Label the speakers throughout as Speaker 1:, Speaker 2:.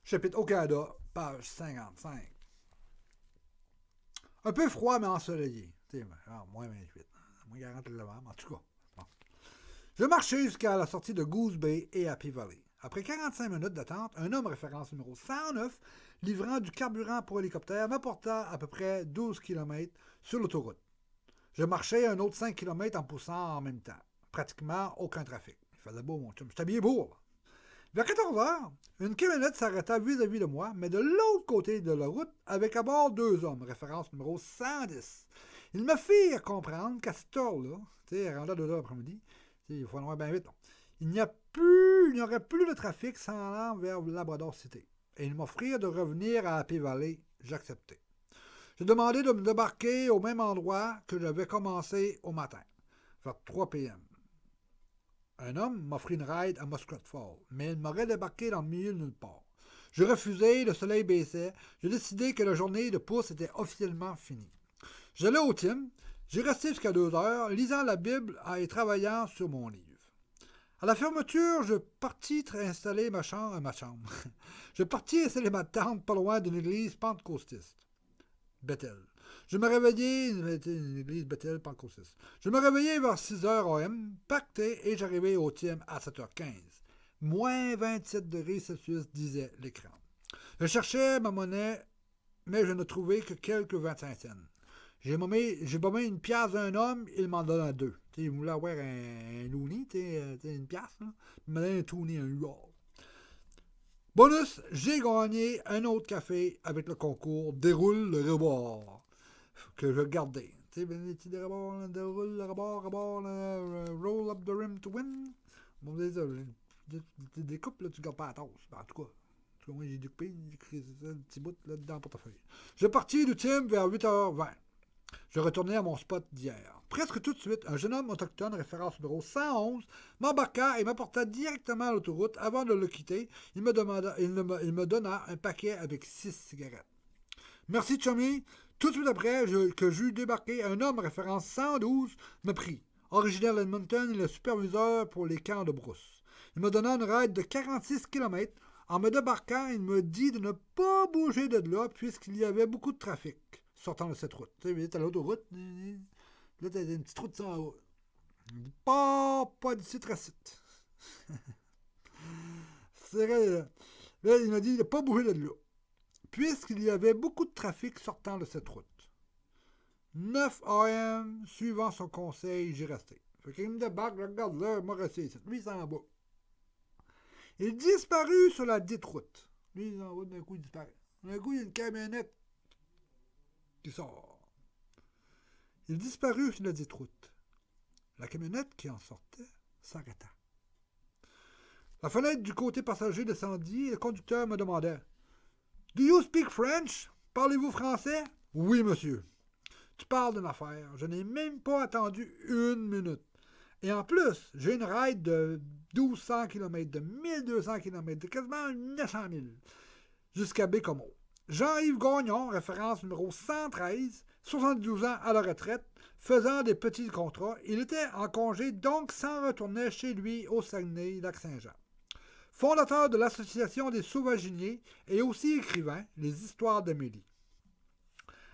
Speaker 1: Chapitre au Canada, page 55. Un peu froid, mais ensoleillé. Moins 28. Moins 40 le novembre, en tout cas. Bon. Je marchais jusqu'à la sortie de Goose Bay et Happy Valley. Après 45 minutes d'attente, un homme référence numéro 109, livrant du carburant pour hélicoptère, m'apporta à peu près 12 km sur l'autoroute. Je marchais un autre 5 km en poussant en même temps. Pratiquement aucun trafic. Il faisait beau, mon chum. J'étais bien beau, là. Vers 14 heures, une camionnette s'arrêta vis-à-vis de moi, mais de l'autre côté de la route, avec à bord 2 hommes, référence numéro 110. Ils me firent comprendre qu'à cette heure-là, rendu à 2 heures l'après-midi, il faut en avoir bien vite, il n'y aurait plus de trafic s'en allant vers Labrador City. Et ils m'offrirent de revenir à Happy Valley. J'acceptai. J'ai demandé de me débarquer au même endroit que j'avais commencé au matin, vers 3 p.m. Un homme m'offrit une ride à Muskrat Falls, mais il m'aurait débarqué dans le milieu de nulle part. Je refusai, le soleil baissait, j'ai décidé que la journée de pousse était officiellement finie. J'allais au Tim, j'ai resté jusqu'à 2 heures, lisant la Bible et travaillant sur mon livre. À la fermeture, je partis installer ma chambre. Je partis installer ma tente pas loin d'une église pentecôtiste. Bethel. Je me réveillais, une église Bethel pentecôtiste. Je me réveillais vers 6h AM, pacté, et j'arrivais au Tim à 7h15. Moins 27 degrés Celsius, disait l'écran. Je cherchais ma monnaie, mais je ne trouvais que quelques 25 cents. J'ai bombé une pièce d'un homme, il m'en donna 2. Il voulait avoir un looney, une pièce, là. Il m'a donné un toonie, un UR. Bonus, j'ai gagné un autre café avec le concours Déroule le rebord que je gardais. Tu sais, les petits rebords, déroule le rebord, roll up the rim to win. Bon, des découpes, là, tu gardes pas la tasse. En tout cas, moi j'ai découpé, j'ai écrit ça, le petit bout là, dans le portefeuille. Je partis du Tim vers 8h20. Je retournais à mon spot d'hier. Presque tout de suite, un jeune homme autochtone, référence numéro 111, m'embarqua et m'apporta directement à l'autoroute. Avant de le quitter, il me donna un paquet avec 6 cigarettes. Merci, Chummy. Tout de suite après que j'eus débarqué, un homme, référence 112, me prit. Originaire d'Edmonton, il est le superviseur pour les camps de brousse. Il me donna une ride de 46 km. En me débarquant, il me dit de ne pas bouger de là, puisqu'il y avait beaucoup de trafic sortant de cette route. Tu sais, t'as l'autoroute, là, t'as une petite route sans route. Pas d'ici, tracite. C'est vrai. Là, il m'a dit de ne pas bouger de là, puisqu'il y avait beaucoup de trafic sortant de cette route. 9 AM, suivant son conseil, j'y restais. Fait qu'il me débarque, regarde là, moi resté ici. Lui, il s'en va. Il disparut sur la dite route. Lui, il s'en va, d'un coup, il disparaît. D'un coup, il y a une camionnette qui sort. Il disparut sur la dite route. La camionnette qui en sortait s'arrêta. La fenêtre du côté passager descendit et le conducteur me demanda « Do you speak French? Parlez-vous français? »« Oui, monsieur. »« Tu parles d'une affaire. Je n'ai même pas attendu 1 minute. Et en plus, j'ai une ride de 1200 km, de 1200 km, de quasiment 900 000, jusqu'à Bécomo. Jean-Yves Gagnon, référence numéro 113, 72 ans à la retraite, faisant des petits contrats. Il était en congé, donc s'en retournait chez lui au Saguenay-Lac-Saint-Jean. Fondateur de l'Association des Sauvaginiers et aussi écrivain, Les Histoires d'Amélie.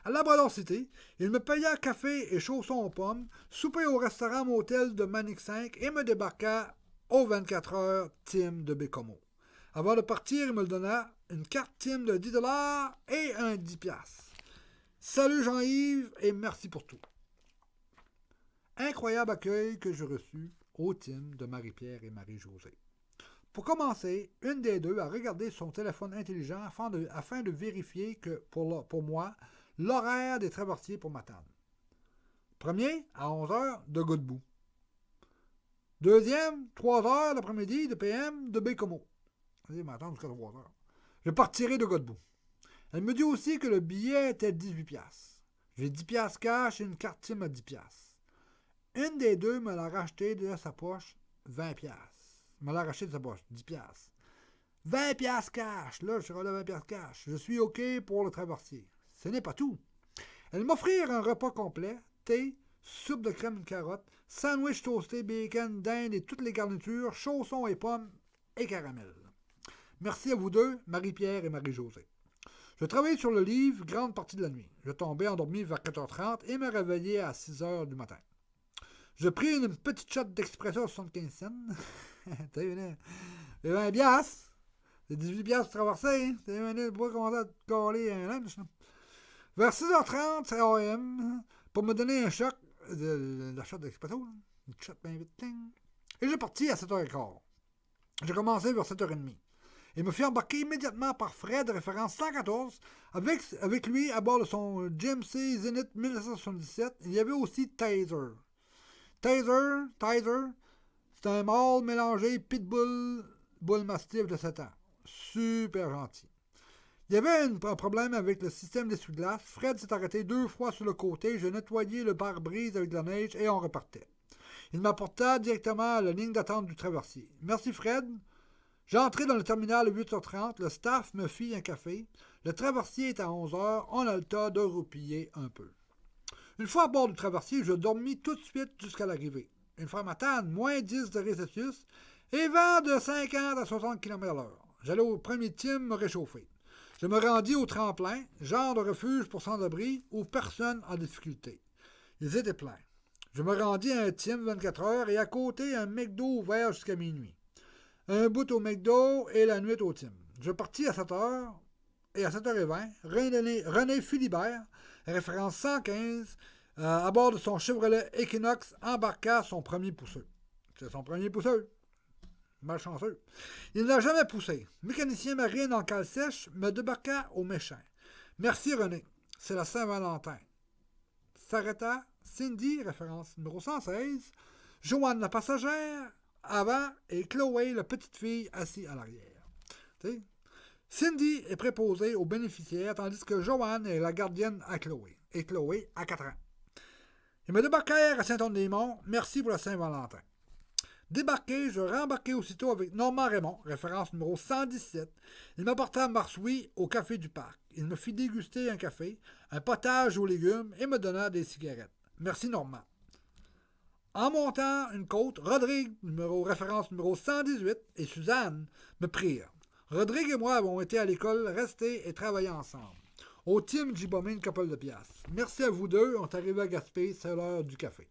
Speaker 1: À Labrador City, il me paya café et chaussons aux pommes, souper au restaurant motel de Manic 5 et me débarqua au 24 heures Tim de Bécomo. Avant de partir, il me donna une carte Tim de 10$ et un 10$. Salut Jean-Yves et merci pour tout. Incroyable accueil que je reçus au Tim de Marie-Pierre et Marie-Josée. Pour commencer, une des deux a regardé son téléphone intelligent afin de vérifier que, pour moi, l'horaire des traversiers pour m'attendre. Premier, à 11h, de Godbout. Deuxième, 3h l'après-midi, de PM, de Bécomo. Allez, m'attendre jusqu'à 3h. Je partirai de Godbout. Elle me dit aussi que le billet était 18$. J'ai 10$ cash et une carte SIM à 10$. Une des deux me l'a racheté de sa poche, 20$. Me l'a racheté de sa poche, 10$. 20$ cash. Là, je suis rendu à 20$ cash. Je suis OK pour le traversier. Ce n'est pas tout. Elles m'offrirent un repas complet, thé, soupe de crème de carotte, sandwich toasté, bacon, dinde et toutes les garnitures, chaussons et pommes et caramel. Merci à vous deux, Marie-Pierre et Marie-Josée. Je travaillais sur le livre grande partie de la nuit. Je tombais endormi vers 4h30 et me réveillais à 6h du matin. Je pris une petite shot d'expresso à 75 cents. T'as vu, c'est 20 piastres. C'est 18 piastres pour traverser. Hein? T'as vu, pour commencer à te coller un lunch. Là. Vers 6h30 AM, pour me donner un choc, la shot d'expresso, là. Une shot bien vite. Ting. Et j'ai parti à 7h15. J'ai commencé vers 7h30. Il me fit embarquer immédiatement par Fred, référence 114. Avec lui, à bord de son GMC Zenith 1977, il y avait aussi Taser. Taser, c'est un mâle mélangé pitbull, bull mastiff de 7 ans. Super gentil. Il y avait un problème avec le système d'essuie-glace. Fred s'est arrêté 2 fois sur le côté. J'ai nettoyé le pare-brise avec de la neige et on repartait. Il m'apporta directement à la ligne d'attente du traversier. Merci Fred. J'entrais dans le terminal à 8h30. Le staff me fit un café. Le traversier est à 11h. On a le temps de roupiller un peu. Une fois à bord du traversier, je dormis tout de suite jusqu'à l'arrivée. Une fois matin, moins 10 degrés Celsius et vent de 50 à 60 km/h. J'allais au premier team me réchauffer. Je me rendis au tremplin, genre de refuge pour sans-abri où personne en difficulté. Ils étaient pleins. Je me rendis à un team 24 heures et à côté un McDo ouvert jusqu'à minuit. Un bout au McDo et la nuit au team. Je partis à 7h et à 7h20, René Philibert, référence 115, à bord de son Chevrolet Equinox, embarqua son premier pousseux. C'est son premier pousseux. Malchanceux. Il n'a jamais poussé. Mécanicien marine en cale sèche me débarqua au méchant. Merci René. C'est la Saint-Valentin. S'arrêta Cindy, référence numéro 116, Joanne la passagère, avant, et Chloé, la petite fille, assise à l'arrière. T'sais? Cindy est préposée aux bénéficiaires, tandis que Joanne est la gardienne à Chloé. Et Chloé a 4 ans. Ils me débarquèrent à Saint-Anne-des-Monts. Merci pour la Saint-Valentin. Débarqué, je rembarquai aussitôt avec Normand Raymond, référence numéro 117. Il m'apporta à Marsoui au café du parc. Il me fit déguster un café, un potage aux légumes et me donna des cigarettes. Merci Normand. En montant une côte, Rodrigue, référence numéro 118, et Suzanne me prirent. Rodrigue et moi avons été à l'école, restés et travaillé ensemble. Au team, j'ai bombé une couple de piastres. Merci à vous deux, on est arrivé à Gaspé, c'est l'heure du café.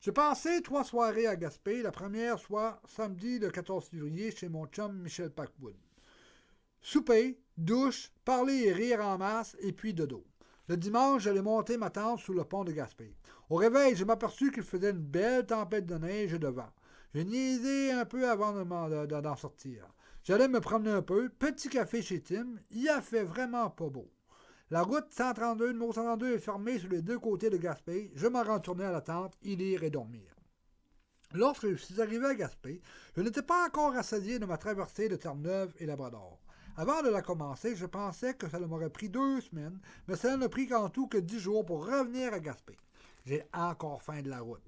Speaker 1: J'ai passé 3 soirées à Gaspé, la première soit samedi le 14 février chez mon chum Michel Packwood. Souper, douche, parler et rire en masse, et puis dodo. Le dimanche, j'allais monter ma tente sous le pont de Gaspé. Au réveil, je m'aperçus qu'il faisait une belle tempête de neige et de vent. J'ai niaisé un peu avant d'en sortir. J'allais me promener un peu, petit café chez Tim, il a fait vraiment pas beau. La route 132, numéro 132 est fermée sur les 2 côtés de Gaspé. Je m'en retournais à la tente, y lire et dormir. Lorsque je suis arrivé à Gaspé, je n'étais pas encore rassasié de ma traversée de Terre-Neuve et Labrador. Avant de la commencer, je pensais que ça m'aurait pris 2 semaines, mais ça n'a pris qu'en tout que 10 jours pour revenir à Gaspé. J'ai encore faim de la route.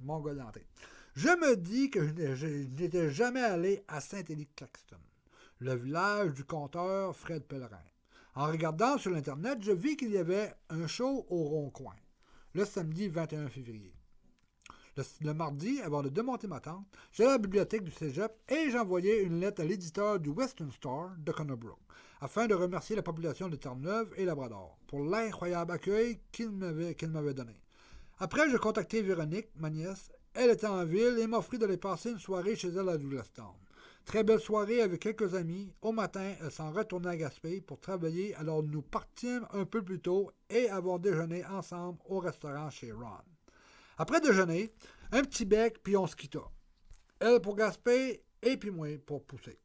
Speaker 1: Mon gars d'entrée. Je me dis que je n'étais jamais allé à Saint-Élie-Claxton, le village du conteur Fred Pellerin. En regardant sur l'Internet, je vis qu'il y avait un show au Rond-Coin, le samedi 21 février. Le mardi, avant de démonter ma tente, j'allais à la bibliothèque du Cégep et j'envoyais une lettre à l'éditeur du Western Star de Connor Brook, afin de remercier la population de Terre-Neuve et Labrador pour l'incroyable accueil qu'il m'avait donné. Après, j'ai contacté Véronique, ma nièce. Elle était en ville et m'offrit d'aller passer une soirée chez elle à Douglastown. Très belle soirée avec quelques amis. Au matin, elle s'en retournait à Gaspé pour travailler, alors nous partîmes un peu plus tôt et avons déjeuné ensemble au restaurant chez Ron. Après déjeuner, un petit bec, puis on se quitta. Elle pour Gaspé et puis moi pour pousser.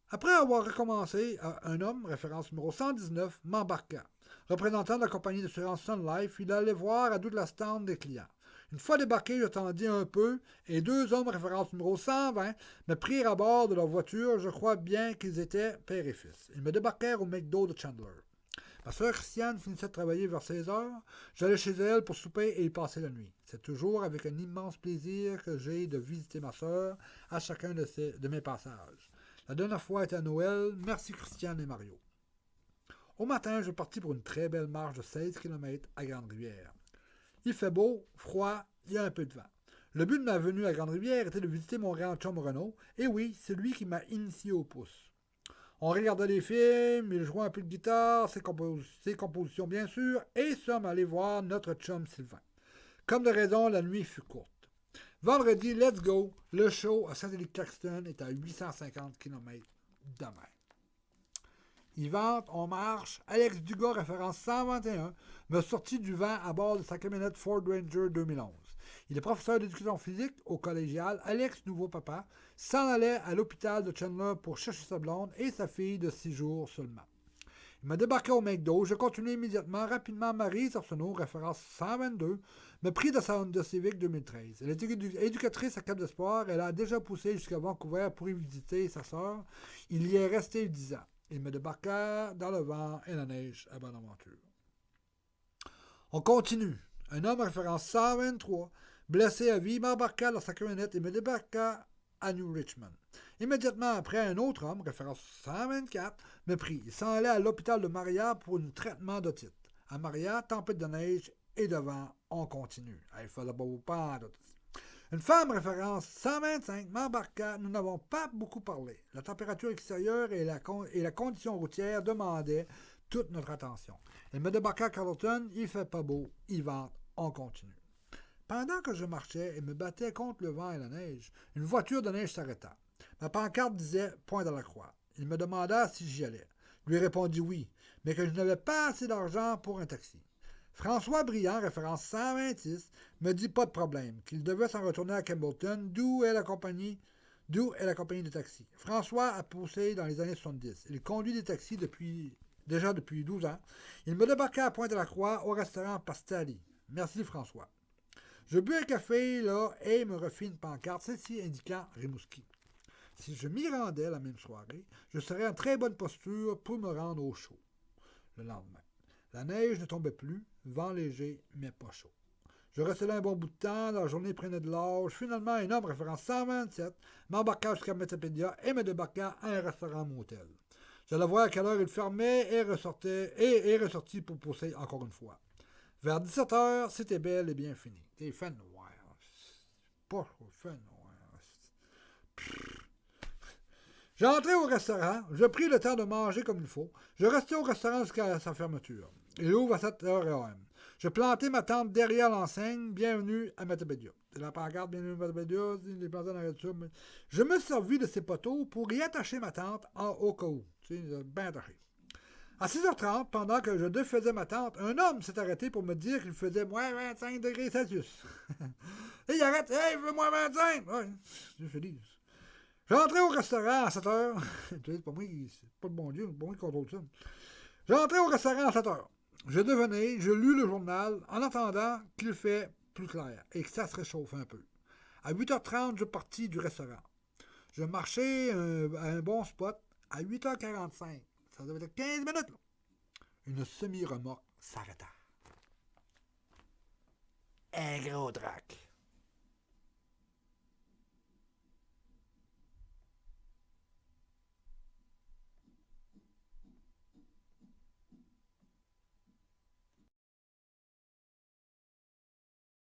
Speaker 1: Après avoir recommencé, un homme, référence numéro 119, m'embarqua. Représentant de la compagnie d'assurance Sun Life, il allait voir à Douglastown des clients. Une fois débarqué, j'attendis un peu, et 2 hommes, référence numéro 120, me prirent à bord de leur voiture. Je crois bien qu'ils étaient père et fils. Ils me débarquèrent au McDo de Chandler. Ma sœur Christiane finissait de travailler vers 16 heures. J'allais chez elle pour souper et y passer la nuit. C'est toujours avec un immense plaisir que j'ai de visiter ma sœur à chacun de mes passages. La dernière fois était à Noël. Merci Christiane et Mario. Au matin, je partis pour une très belle marche de 16 km à Grande-Rivière. Il fait beau, froid, il y a un peu de vent. Le but de ma venue à Grande-Rivière était de visiter mon grand chum Renaud, et oui, c'est lui qui m'a initié au pouce. On regardait les films, il jouait un peu de guitare, ses compositions bien sûr, et sommes allés voir notre chum Sylvain. Comme de raison, la nuit fut courte. Vendredi, let's go, le show à Saint-Élie-Claxton est à 850 km de mer. Yvante, on marche. Alex Dugas, référence 121, me sortit du vent à bord de sa camionnette Ford Ranger 2011. Il est professeur d'éducation physique au collégial. Alex, nouveau papa, s'en allait à l'hôpital de Chandler pour chercher sa blonde et sa fille de 6 jours seulement. Il m'a débarqué au McDo. Je continuais immédiatement. Rapidement, Maryse Arsenault, référence 122, me prit de sa Honda Civic 2013. Elle était éducatrice à Cap d'Espoir. Elle a déjà poussé jusqu'à Vancouver pour y visiter sa sœur. Il y est resté 10 ans. Il me débarqua dans le vent et la neige à Bonaventure. On continue. Un homme référence 123, blessé à vie, m'embarqua dans sa camionnette et me débarqua à New Richmond. Immédiatement après, un autre homme, référence 124, me prit. Il s'en allait à l'hôpital de Maria pour un traitement d'otite. À Maria, tempête de neige et de vent, on continue. Il fallait pas vous parler. Une femme, référence 125, m'embarqua. Nous n'avons pas beaucoup parlé. La température extérieure et la condition routière demandaient toute notre attention. Elle me débarqua à Carleton. Il fait pas beau. Il vente. On continue. Pendant que je marchais et me battais contre le vent et la neige, une voiture de neige s'arrêta. Ma pancarte disait « Point de la croix ». Il me demanda si j'y allais. Je lui répondis oui, mais que je n'avais pas assez d'argent pour un taxi. François Briand, référence 126, me dit pas de problème, qu'il devait s'en retourner à Campbellton, d'où est la compagnie de taxi. François a poussé dans les années 70. Il conduit des taxis depuis 12 ans. Il me débarqua à Pointe-de-la-Croix au restaurant Pastali. Merci François. Je bus un café là et me refis une pancarte, celle-ci indiquant Rimouski. Si je m'y rendais la même soirée, je serais en très bonne posture pour me rendre au show. Le lendemain, la neige ne tombait plus, vent léger, mais pas chaud. Je restais là un bon bout de temps, la journée prenait de l'âge. Finalement, un homme référence 127 m'embarqua jusqu'à Metapédia et me débarqua à un restaurant-motel. J'allais voir à quelle heure il fermait et ressorti pour pousser encore une fois. Vers 17h, c'était bel et bien fini. T'es fan noir. Pas fan noir. J'entrai au restaurant, je pris le temps de manger comme il faut. Je restai au restaurant jusqu'à sa fermeture. Il ouvre à 7h AM. Je plantai ma tente derrière l'enseigne. Bienvenue à Metapédia. C'est la pancarte, bienvenue à Metapédia. Les plantés dans la tube. Je me servis de ces poteaux pour y attacher ma tente au cas où. Tu sais, bien attaché. À 6h30, pendant que je défaisais ma tente, un homme s'est arrêté pour me dire qu'il faisait moins 25 degrés Celsius. Et il arrête, hey, il fait moins 25. Ouais, je dis. J'entrais au restaurant à 7h. C'est pas moi, c'est pas le bon Dieu, c'est pas moi qui contrôle ça. J'entrais au restaurant à 7h. Je lus le journal en attendant qu'il fait plus clair et que ça se réchauffe un peu. À 8h30, je partis du restaurant. Je marchais à un bon spot. À 8h45, ça devait être 15 minutes, là, une semi-remorque s'arrêta. Un gros drac.